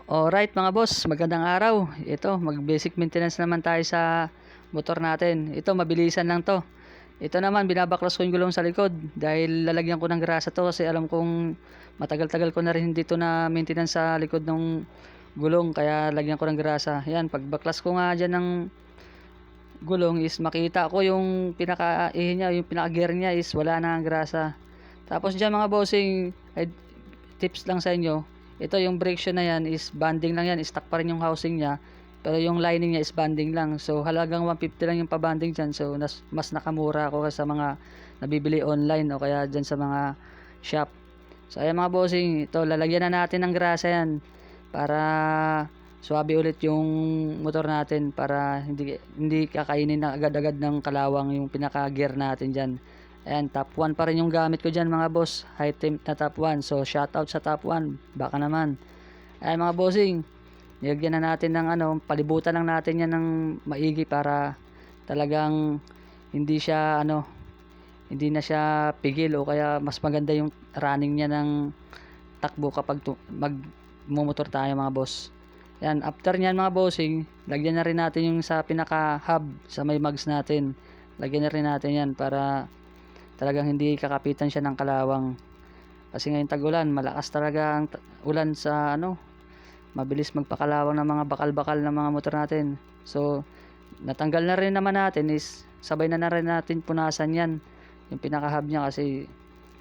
Alright mga boss, magandang araw. Ito, mag-basic maintenance naman tayo sa motor natin. Ito, mabilisan lang to. Ito naman, binabaklas ko yung gulong sa likod dahil lalagyan ko ng grasa to kasi alam kong matagal-tagal ko na rin dito na maintenance sa likod ng gulong kaya lagyan ko ng grasa. Yan, pagbaklas ko nga dyan ng gulong is makita ko yung pinaka-ihi niya, yung pinaka-gear niya is wala na ang grasa. Tapos dyan mga bossing, tips lang sa inyo, ito yung brake shoe na yan is banding lang yan, stock pa rin yung housing niya pero yung lining niya is banding lang, so halagang 150 lang yung pabanding dyan, so mas nakamura ako sa mga nabibili online o kaya dyan sa mga shop. So ayan mga bossing, ito lalagyan na natin ng grasa yan para swabe ulit yung motor natin, para hindi kakainin na agad-agad ng kalawang yung pinaka gear natin dyan. Ayan, top 1 pa rin yung gamit ko dyan mga boss. High temp na top 1. So, shout out sa top 1. Baka naman. Ayan mga bossing. Nilagyan na natin ng palibutan lang natin yan ng maigi para talagang hindi siya hindi na siya pigil o kaya mas maganda yung running niya ng takbo kapag magmumotor tayo mga boss. Ayan, after nyan mga bossing, lagyan na rin natin yung sa pinaka hub sa may mags natin. Lagyan na rin natin yan para talagang hindi kakapitan siya ng kalawang, kasi ngayon tag-ulan, malakas talaga ang ulan sa mabilis magpakalawang ng mga bakal-bakal ng mga motor natin. So natanggal na rin naman natin is sabay na rin natin punasan yan yung pinaka-hub niya kasi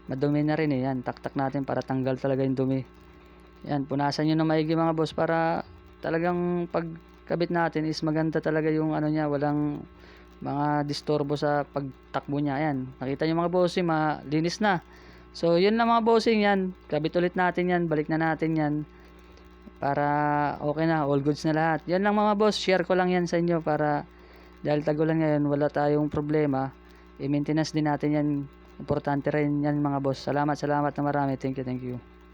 madumi na rin yan, taktak natin para tanggal talaga yung dumi. Yan, punasan nyo na maigi mga boss para talagang pagkabit natin is maganda talaga yung niya, walang mga disturbo sa pagtakbo niya. Ayan, nakita nyo mga bossing, malinis na. So yun lang mga bossing, yan kabit ulit natin yan, balik na natin yan para okay na, all goods na lahat. Yan lang mga boss, share ko lang yan sa inyo para dahil tagulan ngayon wala tayong problema, i-maintenance din natin yan, importante rin yan mga boss. Salamat na marami, thank you.